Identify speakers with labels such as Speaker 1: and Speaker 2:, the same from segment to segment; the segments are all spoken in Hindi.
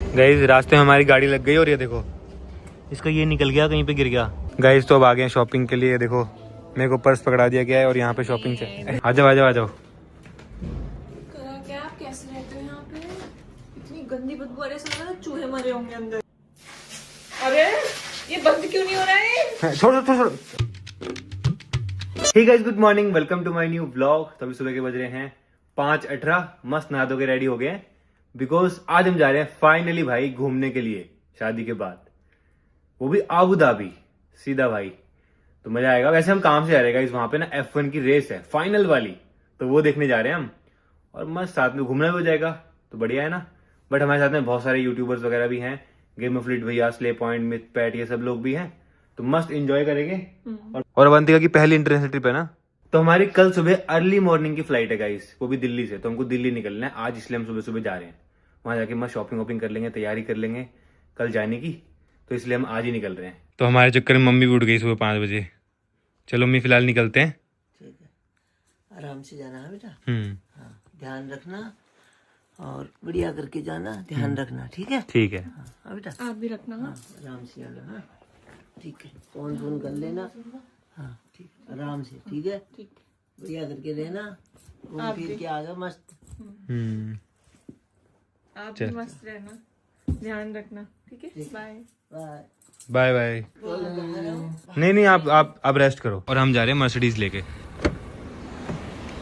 Speaker 1: गाइस रास्ते में हमारी गाड़ी लग गई और ये देखो इसका ये निकल गया, कहीं पे गिर गया। गाइस तो अब आ गए शॉपिंग के लिए। देखो मेरे को पर्स पकड़ा दिया गया है और यहाँ पे शॉपिंग से। आ जाओ आ जाओ आ जाओ।
Speaker 2: क्या आप कैसे रहते हो यहाँ पे? इतनी गंदी बदबू आ रही है, समझ लो चूहे मरे होंगे अंदर। अरे ये बंद क्यों नहीं हो रहा है?
Speaker 1: छोड़ो छोड़ो। Hey guys good morning, welcome to my new vlog. तभी सुबह के बज रहे हैं 5:18। मस्त नहा धो के रेडी हो गए हैं बिकॉज आज हम जा रहे हैं फाइनली भाई घूमने के लिए शादी के बाद, वो भी आबू धाबी। सीधा भाई तो मजा आएगा। वैसे हम काम से जा रहे हैं गाइस, वहां पे ना F1 की रेस है फाइनल वाली, तो वो देखने जा रहे हैं हम। और मस्त साथ में घूमना भी हो जाएगा तो बढ़िया है ना। बट हमारे साथ में बहुत सारे यूट्यूबर्स वगैरह भी हैं, गेम ऑफ लिट भैया, स्ले पॉइंट, मिथ पैट, ये सब लोग भी हैं, तो मस्त एंजॉय करेंगे। और अवंतिका की पहली इंटरनेशनल ट्रिप है ना, तो हमारी कल सुबह अर्ली मॉर्निंग की फ्लाइट है गाइस, वो भी दिल्ली से। तो हमको दिल्ली निकलना है आज, इसलिए हम सुबह सुबह जा रहे हैं। वहां जाके मस्त शॉपिंग वॉपिंग कर लेंगे, तैयारी कर लेंगे कल जाने की, तो इसलिए हम आज ही निकल रहे हैं। तो हमारे चक्कर में मम्मी भी उठ गई सुबह 5 बजे। चलो मम्मी फिलहाल निकलते हैं।
Speaker 3: ठीक है, आराम से जाना है बेटा। हाँ, ध्यान रखना और बढ़िया करके जाना, ध्यान रखना। ठीक है
Speaker 1: ठीक है।
Speaker 3: हाँ बेटा,
Speaker 2: आप भी रखना।
Speaker 3: हाँ आराम से जाना। हाँ ठीक है, फोन कर लेना। हाँ ठीक, आराम से। ठीक है,
Speaker 2: ठीक,
Speaker 3: बढ़िया करके रहना, घूम फिर के आ जाओ मस्त।
Speaker 2: आप भी मस्त रहना, ध्यान रखना। ठीक है, बाय
Speaker 3: बाय
Speaker 1: बाय बाय। नहीं आप रेस्ट करो। और हम जा रहे हैं मर्सिडीज लेके।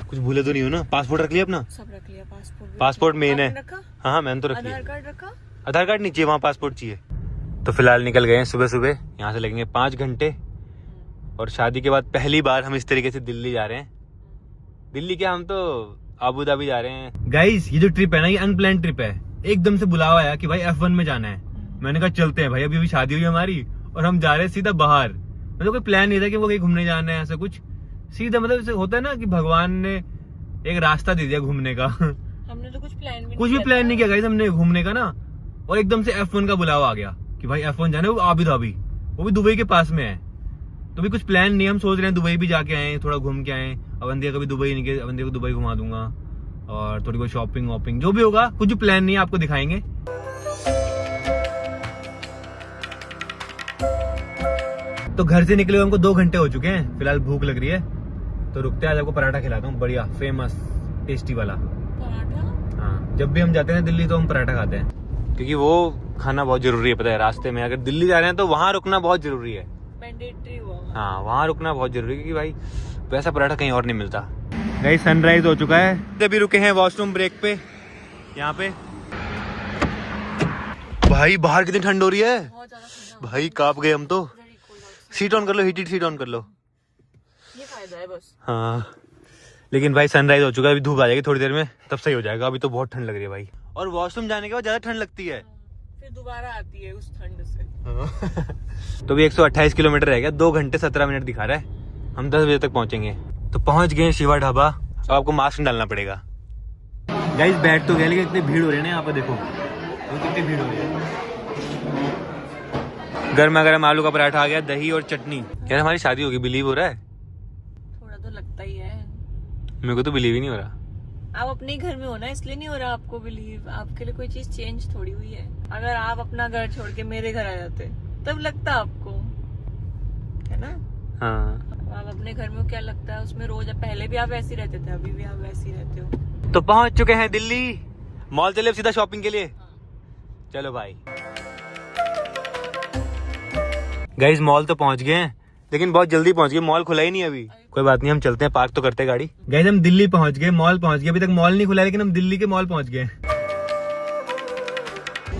Speaker 1: कुछ भूले तो नहीं हो ना? पासपोर्ट रख लिया अपना?
Speaker 2: सब रख लिया।
Speaker 1: पासपोर्ट मेन है।
Speaker 2: रखा?
Speaker 1: हाँ मैंने तो रख लिया।
Speaker 2: आधार कार्ड रखा?
Speaker 1: आधार कार्ड नहीं चाहिए, वहाँ पासपोर्ट चाहिए। तो फिलहाल निकल गए हैं सुबह सुबह, यहाँ से लगेंगे 5 घंटे। और शादी के बाद पहली बार हम इस तरीके से दिल्ली जा रहे हैं। दिल्ली क्या, हम तो आबू धाबी जा रहे हैं। गाइस ये जो ट्रिप है ना, ये अनप्लान ट्रिप है। एकदम से बुलावा आया कि भाई F1 में जाना है। मैंने कहा चलते हैं भाई, अभी शादी हुई हमारी और हम जा रहे हैं सीधा बाहर। मतलब कोई प्लान नहीं था कि वो कहीं घूमने जाना है, ऐसा कुछ। सीधा मतलब होता है ना कि भगवान ने एक रास्ता दे दिया घूमने का।
Speaker 2: हमने तो कुछ भी
Speaker 1: प्लान नहीं किया गाइस हमने घूमने का ना। और एकदम से F1 का बुलावा आ गया कि भाई F1 जाना है, वो आबू धाबी, वो भी दुबई के पास में है। तो भी कुछ प्लान नहीं, हम सोच रहे हैं दुबई भी जाके आए, थोड़ा घूम के आए। अवंतिका कभी दुबई नहीं गए, अवंतिका को दुबई घुमा दूंगा और थोड़ी बहुत शॉपिंग वॉपिंग जो भी होगा। कुछ प्लान नहीं है, आपको दिखाएंगे। तो घर से निकले हुए हमको 2 घंटे हो चुके हैं। फिलहाल भूख लग रही है तो रुकते हैं, आज आपको पराठा खिलाता हूँ, बढ़िया फेमस टेस्टी वाला
Speaker 2: पराठा।
Speaker 1: हाँ, जब भी हम जाते हैं दिल्ली तो हम पराठा खाते हैं, क्योंकि वो खाना बहुत जरूरी है। पता है रास्ते में अगर दिल्ली जा रहे हैं तो वहाँ रुकना बहुत जरूरी है,
Speaker 2: मैंडेटरी हुआ।
Speaker 1: हाँ वहाँ रुकना बहुत जरूरी है, क्योंकि भाई वैसा पराठा कहीं और नहीं मिलता। गाइस सनराइज हो चुका है, अभी रुके हैं वॉशरूम ब्रेक पे यहाँ पे। भाई बाहर कितनी ठंड हो रही है भाई, कांप गए हम तो। सीट ऑन कर लो, हीटेड सीट ऑन कर लो,
Speaker 2: ये फायदा है बस।
Speaker 1: हाँ लेकिन भाई सनराइज हो चुका है, अभी धूप आ जाएगी थोड़ी देर में, तब सही हो जाएगा। अभी तो बहुत ठंड लग रही है भाई, और वॉशरूम जाने के बाद ज्यादा ठंड लगती है,
Speaker 2: फिर दोबारा आती है उस ठंड से।
Speaker 1: तो भी 128 किलोमीटर रह गया, 2 घंटे 17 मिनट दिखा रहा है। हम 10 बजे तक पहुंचेंगे। तो पहुंच गए शिवा ढाबा। अब आपको मास्क डालना पड़ेगा। गाइस बैठ तो गया, लेकिन इतनी भीड़ हो रही है ना यहाँ पे, देखो कितनी भीड़ हो रही है। गर्मा गर्म आलू का पराठा आ गया, दही और चटनी। यार हमारी शादी होगी, बिलीव हो रहा है?
Speaker 2: थोड़ा तो लगता ही है।
Speaker 1: मेरे को तो बिलीव ही नहीं हो रहा।
Speaker 2: आप अपने घर में हो ना, इसलिए नहीं हो रहा आपको बिलीव। आपके लिए कोई चीज चेंज थोड़ी हुई है। अगर आप अपना घर छोड़ के मेरे घर आ जाते तब लगता आपको, है ना?
Speaker 1: हाँ
Speaker 2: आप अपने घर में हो, क्या लगता है उसमें रोज? पहले भी आप वैसे ही रहते थे, अभी भी आप वैसे ही रहते हो।
Speaker 1: तो पहुंच चुके हैं दिल्ली। मॉल चले सीधा शॉपिंग के लिए। चलो भाई। गाइस मॉल तो पहुंच गए हैं, लेकिन बहुत जल्दी पहुंच गए, मॉल खुला ही नहीं अभी। कोई बात नहीं, हम चलते हैं, पार्क तो करते हैं गाड़ी। गाइस हम दिल्ली पहुंच गए, मॉल पहुंच गए। अभी तक मॉल नहीं खुला, लेकिन हम दिल्ली के मॉल पहुंच गए।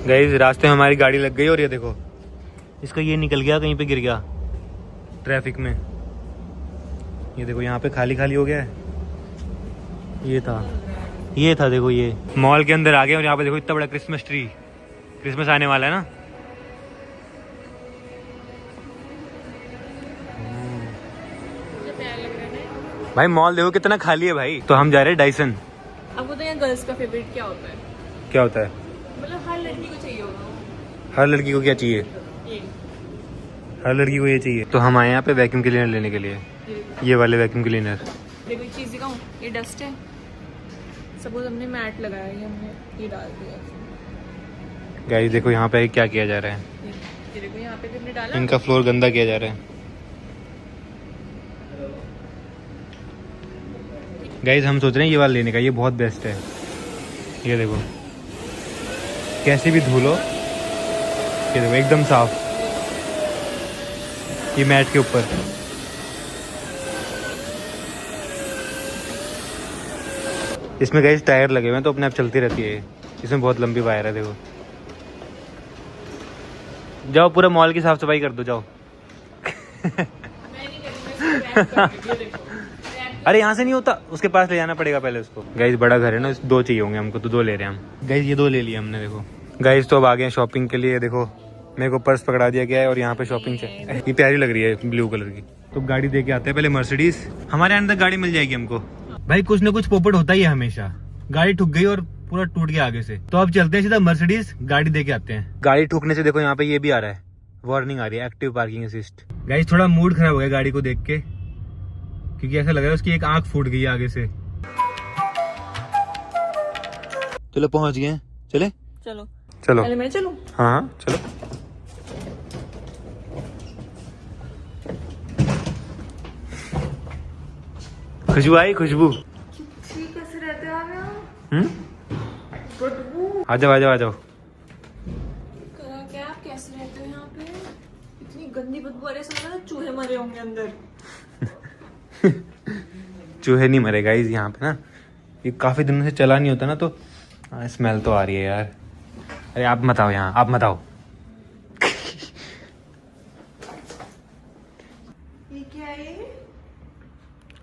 Speaker 1: गाइस रास्ते में हमारी गाड़ी लग गई और ये देखो इसका ये निकल गया, कहीं पे गिर गया ट्रैफिक में। ये देखो यहाँ पे खाली खाली हो गया है। ये था देखो, ये मॉल के अंदर आ गए। और यहाँ पे देखो इतना बड़ा क्रिसमस ट्री, क्रिसमस आने वाला है ना। भाई मॉल देखो कितना खाली है भाई। तो हम जा रहे हैं डाइसन।
Speaker 2: आपको तो यहाँ गर्ल्स का फेवरेट क्या होता है?
Speaker 1: क्या होता है?
Speaker 2: मतलब हर लड़की को चाहिए होगा।
Speaker 1: हर लड़की को क्या चाहिए?
Speaker 2: ये
Speaker 1: हर लड़की को ये चाहिए। तो हम आए यहाँ पे वैक्यूम क्लीनर लेने के लिए, ये वाले वैक्यूम क्लीनर।
Speaker 2: देखो एक चीज दिखाऊं, ये डस्ट है। सपोज हमने मैट लगाया, ये हमने ये डाल दिया,
Speaker 1: गाइस देखो यहाँ पे क्या किया जा रहा है,
Speaker 2: ये देखो यहाँ पे कितने डाला।
Speaker 1: इनका फ्लोर गंदा किया जा रहा है। गाइस हम सोच रहे हैं ये वाला लेने का, ये बहुत बेस्ट है। ये देखो कैसे भी धो लो, ये देखो एकदम साफ, ये मैट के ऊपर। इसमें गाइस टायर लगे हुए हैं तो अपने आप चलती रहती है। इसमें बहुत लंबी वायर है देखो। जाओ पूरा मॉल की साफ सफाई कर दो जाओ। अरे यहाँ से नहीं होता, उसके पास ले जाना पड़ेगा पहले उसको। गाइस बड़ा घर है ना, 2 चाहिए होंगे हमको, तो 2 ले रहे हैं हम। गाइस ये 2 ले लिए हमने देखो। गाइस तो अब आ गए शॉपिंग के लिए। देखो मेरे को पर्स पकड़ा दिया गया है और यहाँ पे शॉपिंग से ये प्यारी लग रही है ब्लू कलर की। तो गाड़ी दे के आते हैं पहले मर्सिडीज। हमारे अंदर गाड़ी मिल जाएगी हमको। भाई कुछ ना कुछ पोपट होता ही है हमेशा। गाड़ी ठुक गई और पूरा टूट गया आगे से, तो अब चलते हैं सीधा मर्सिडीज गाड़ी दे के आते हैं। गाड़ी ठुकने से देखो यहाँ पे ये भी आ रहा है, वार्निंग आ रही है, एक्टिव पार्किंग असिस्ट। गाइस थोड़ा मूड खराब हो गया गाड़ी को देख के, क्योंकि ऐसा लग रहा है उसकी एक आंख फूट गई है आगे से। चलो पहुंच गए, चले
Speaker 2: चलो
Speaker 1: चलो।
Speaker 2: पहले मैं चलूं?
Speaker 1: हाँ चलो। खुशबू आई, खुशबू।
Speaker 2: कैसे रहते हो आप यहाँ?
Speaker 1: आ जाओ आ जाओ आ जाओ।
Speaker 2: क्या आप कैसे रहते हो यहाँ पे? इतनी गंदी बदबू आ रही है, समझ लो चूहे मरे होंगे अंदर।
Speaker 1: चूहे नहीं मरे गाइस यहाँ पे ना, ये काफी दिनों से चला नहीं होता ना, तो स्मेल तो आ रही है यार। अरे आप मत आओ यहाँ, आप मत आओ।
Speaker 2: ये क्या है?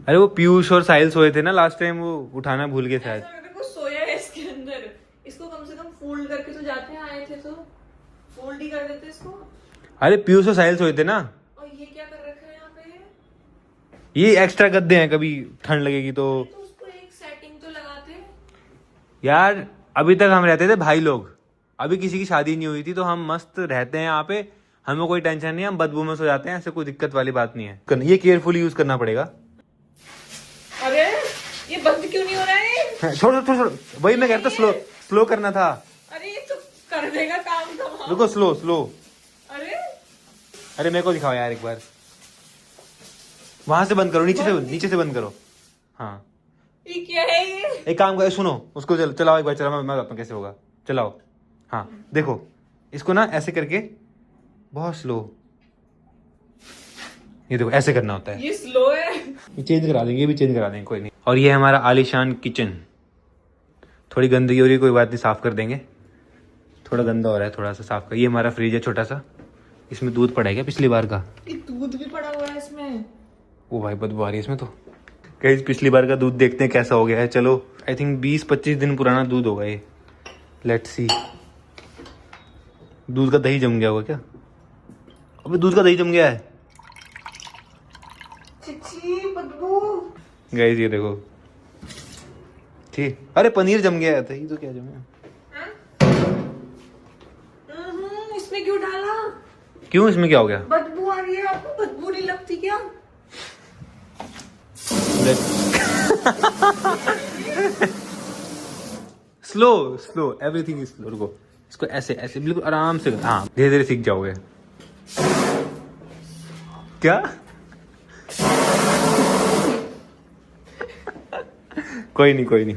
Speaker 1: अरे वो पीयूष और साहिल सोए थे ना लास्ट टाइम, वो उठाना भूल गए शायद।
Speaker 2: ऐसा लग रहा है कुछ सोया है इसके अंदर। इसको कम से कम फोल्ड करके तो जाते हैं, आए थे तो फोल्ड ही कर देते इसको।
Speaker 1: अरे पीयूष और साहिल सोए थे ना।
Speaker 2: और ये क्या कर रखा है यहाँ पे?
Speaker 1: ये एक्स्ट्रा गद्दे हैं, कभी ठंड लगेगी तो
Speaker 2: उसको एक सेटिंग तो लगाते।
Speaker 1: यार अभी तक हम रहते थे भाई लोग, अभी किसी की शादी नहीं हुई थी, तो हम मस्त रहते हैं यहाँ पे, हमें कोई टेंशन नहीं है, हम बदबू में सो जाते हैं, ऐसे कोई दिक्कत वाली बात नहीं है। ये केयरफुली यूज करना पड़ेगा।
Speaker 2: अरे ये बंद क्यों नहीं हो रहा है?
Speaker 1: छोड़ो छोड़ो छोड़ो, वही मैं कह रहा था, स्लो स्लो करना था।
Speaker 2: अरे ये तो कर देगा काम तमाम।
Speaker 1: रुको, स्लो स्लो।
Speaker 2: अरे
Speaker 1: अरे मेरे को दिखाओ यार एक बार, वहां से बंद करो, नीचे से बंद करो। हाँ
Speaker 2: ये क्या है ये?
Speaker 1: एक काम करो, सुनो उसको, चलाओ एक बार, चलाओ, मैं बताता हूँ कैसे होगा, चलाओ। हाँ देखो इसको ना ऐसे करके बहुत स्लो, ये देखो ऐसे करना होता है।
Speaker 2: ये स्लो है।
Speaker 1: ये चेंज करा देंगे, ये भी चेंज करा देंगे, कोई नहीं। और ये हमारा आलीशान किचन, थोड़ी गंदगी हो रही है, कोई बात नहीं, साफ कर देंगे। थोड़ा गंदा हो रहा है, थोड़ा सा साफ कर। ये हमारा फ्रिज है छोटा सा, इसमें दूध पड़ा है क्या पिछली बार का?
Speaker 2: ये दूध भी पड़ा हुआ है इसमें।
Speaker 1: ओ भाई बदबू आ रही है इसमें तो। गाइस पिछली बार का दूध देखते हैं कैसा हो गया है। चलो आई थिंक 20-25 दिन पुराना दूध होगा ये, लेट्स सी। दूध का दही जम गया होगा क्या? अबे दूध का दही जम गया है
Speaker 2: चिची बदबू।
Speaker 1: गाइस ये देखो, ठीक। अरे पनीर जम गया है, दही तो क्या जमा?
Speaker 2: इसमें क्यों डाला?
Speaker 1: क्यों, इसमें क्या हो गया?
Speaker 2: बदबू आ रही है, आपको बदबू नहीं लगती क्या?
Speaker 1: Slow slow, everything is slow. रुको इसको ऐसे ऐसे बिल्कुल आराम से, हाँ धीरे धीरे सीख जाओगे। क्या? कोई नहीं कोई नहीं।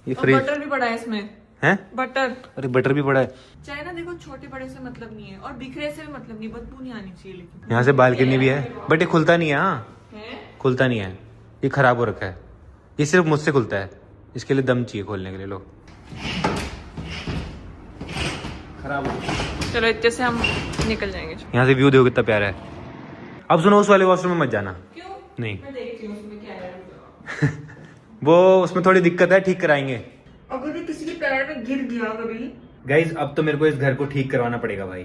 Speaker 1: ये फ्रिज,
Speaker 2: बटर भी पड़ा है इसमें।
Speaker 1: हैं?
Speaker 2: बटर।
Speaker 1: अरे बटर भी पड़ा है।
Speaker 2: चाहे ना देखो, छोटे बड़े से मतलब नहीं है और बिखरे से भी मतलब नहीं, बदबू नहीं आनी चाहिए। लेकिन
Speaker 1: यहाँ से बालकनी भी है, बट ये खुलता नहीं है। हाँ
Speaker 2: है?
Speaker 1: खुलता नहीं है, ये खराब हो रखा है। ये सिर्फ मुझसे खुलता है, इसके लिए दम चाहिए खोलने के लिए। लो खराब हो गया।
Speaker 2: चलो इतने से हम निकल जाएंगे।
Speaker 1: यहाँ से व्यू देखो कितना प्यारा है। अब सुनो, उस वाले वॉशरूम में मत जाना।
Speaker 2: क्यों?
Speaker 1: नहीं
Speaker 2: मैं देखती हूँ उसमें क्या है।
Speaker 1: वो उसमें थोड़ी दिक्कत है, ठीक कराएंगे।
Speaker 2: अगर ये किसी के पैर में गिर गया कभी।
Speaker 1: गाइज अब तो मेरे को इस घर को ठीक करवाना पड़ेगा भाई,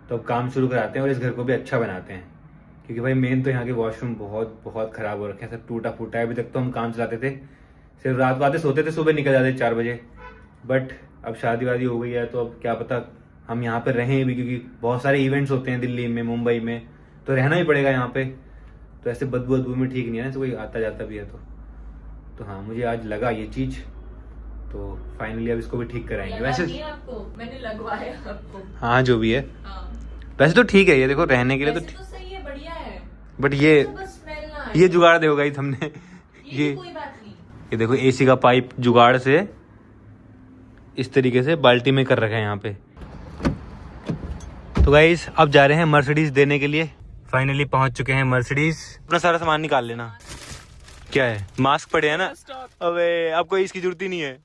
Speaker 1: तो अब काम शुरू कराते हैं और इस घर को भी अच्छा बनाते हैं। क्योंकि भाई मेन तो यहाँ के वॉशरूम बहुत बहुत खराब हो रखे हैं, सब टूटा फूटा है। अभी तक तो हम काम चलाते थे, सिर्फ रात को आते सोते थे, सुबह निकल जाते 4 बजे। बट अब शादी वादी हो गई है, तो अब क्या पता हम यहाँ पे रहें भी, क्योंकि बहुत सारे इवेंट्स होते हैं दिल्ली में, मुंबई में, तो रहना ही पड़ेगा यहाँ पे। तो ऐसे बदबू में ठीक नहीं है ना, तो कोई आता जाता भी है तो हाँ मुझे आज लगा ये चीज़ तो फाइनली अब इसको भी ठीक कराएंगे। वैसे
Speaker 2: आपको मैंने लगवाया आपको।
Speaker 1: हाँ जो भी है,
Speaker 2: हाँ।
Speaker 1: वैसे तो ठीक है ये, देखो रहने के लिए तो
Speaker 2: सही है, बढ़िया है,
Speaker 1: बट ये
Speaker 2: बस स्मेल ना
Speaker 1: ये जुगाड़ देखो गाइस हमने ये
Speaker 2: कोई बात नहीं।
Speaker 1: ये देखो एसी का पाइप जुगाड़ से इस तरीके से बाल्टी में कर रखा है यहाँ पे। तो गाइस अब जा रहे हैं मर्सिडीज देने के लिए। फाइनली पहुंच चुके हैं मर्सिडीज। अपना सारा सामान निकाल लेना। क्या है, मास्क पड़े हैं ना? अबे आपको इसकी जरूरत ही नहीं है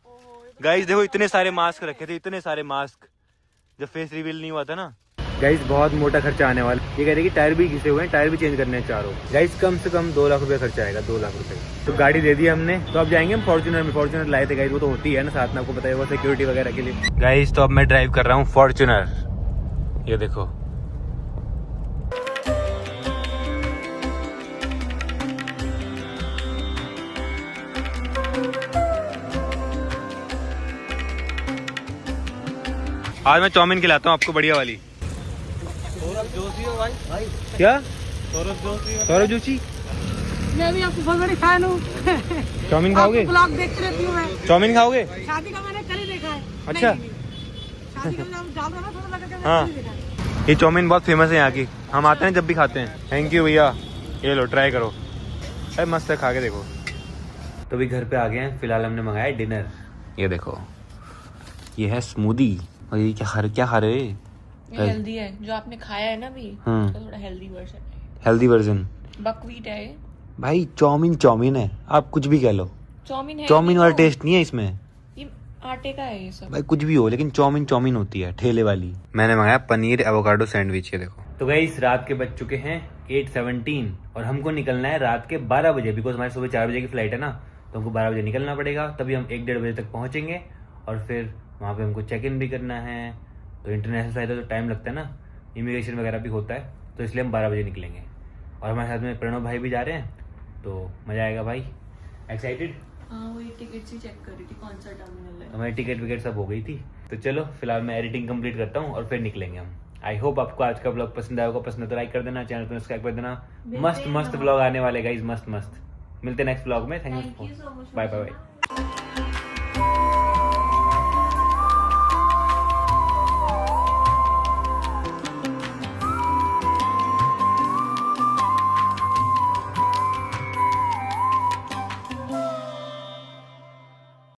Speaker 1: गाइस। देखो इतने सारे मास्क रखे थे, इतने सारे मास्क, जब फेस रिवील नहीं हुआ था ना। गाइस बहुत मोटा खर्चा आने वाला। ये कह रहे कि टायर भी घिसे हुए हैं, टायर भी चेंज करने हैं चारों। गाइस कम से कम 2 लाख रुपया खर्चा आएगा, 2 लाख रुपए। तो गाड़ी दे दी हमने, तो अब जाएंगे हम फॉर्च्यूनर में। फॉर्च्यूनर लाए थे गाइस, वो तो होती है ना साथ में, आपको पता है वो सिक्योरिटी वगैरह के लिए। गाइस तो अब मैं ड्राइव कर रहा हूँ फॉर्च्यूनर। ये देखो आज मैं चाउमीन खिलाता हूँ आपको, बढ़िया वाली।
Speaker 4: सौरभ जोशी हो भाई।
Speaker 1: क्या?
Speaker 4: सौरभ जोशी।
Speaker 1: सौरभ जोशी,
Speaker 5: मैं भी आपको बहुत बड़ी फैन हूँ।
Speaker 1: चाउमीन खाओगे?
Speaker 5: ब्लॉग देखती रहती हूँ मैं।
Speaker 1: चाउमीन खाओगे?
Speaker 5: शादी का मैंने कल ही देखा है।
Speaker 1: अच्छा।
Speaker 5: नहीं, नहीं। शादी का नाम डाल रहा ना थोड़ा लगा के
Speaker 1: हाँ।
Speaker 5: मैंने कल ही देखा है।
Speaker 1: ये चाउमीन बहुत फेमस है यहाँ की, हम आते हैं जब भी खाते हैं। थैंक यू भैया, ये लो ट्राई करो। अरे मस्त है, खा के देखो। तो भी घर पे आ गए हैं, फिलहाल हमने मंगाया डिनर। ये देखो ये है स्मूदी। और ये क्या खा रहे?
Speaker 2: ये हेल्दी है, जो आपने खाया है ना अभी, तो थोड़ा हेल्दी वर्जन है।
Speaker 1: हेल्दी वर्जन
Speaker 2: बकवीट है ये।
Speaker 1: भाई। चाउमीन है, आप कुछ भी कह लो।
Speaker 2: चाउमीन है,
Speaker 1: चाउमीन वाला टेस्ट नहीं है इसमें
Speaker 2: ये आटे का है ये सब।
Speaker 1: भाई, कुछ भी हो लेकिन चाउमीन होती है, ठेले वाली। मैंने मंगाया पनीर एवोकाडो सैंडविच। ये देखो। तो गाइस रात के बज चुके हैं 8:17 और हमको निकलना है रात के 12 बजे, बिकॉज हमारी सुबह 4 बजे की फ्लाइट है ना, तो हमको 12 बजे निकलना पड़ेगा। तभी हम 1-1:30 बजे तक पहुंचेंगे और फिर वहाँ पे हमको चेक इन भी करना है। तो इंटरनेशनल फ्लाइट है तो टाइम लगता है ना, इमिग्रेशन वगैरह भी होता है, तो इसलिए हम 12 बजे निकलेंगे। और हमारे साथ में प्रणव भाई भी जा रहे हैं, तो मजा आएगा भाई। एक्साइटेड?
Speaker 2: हाँ, वही टिकट ही चेक कर रही थी, कौन सा टर्मिनल है।
Speaker 1: हमारी टिकट विकेट सब हो गई थी। तो चलो फिलहाल मैं एडिटिंग कंप्लीट करता हूँ और फिर निकलेंगे हम। आई होप आपको आज का ब्लॉग पसंद आएगा। पसंद है तो लाइक कर देना, चैनल को सब्सक्राइब कर देना। मस्त ब्लॉग आने वाले गाइस, मस्त। मिलते हैं नेक्स्ट ब्लॉग में। Thank you,
Speaker 2: so much.
Speaker 1: Bye bye.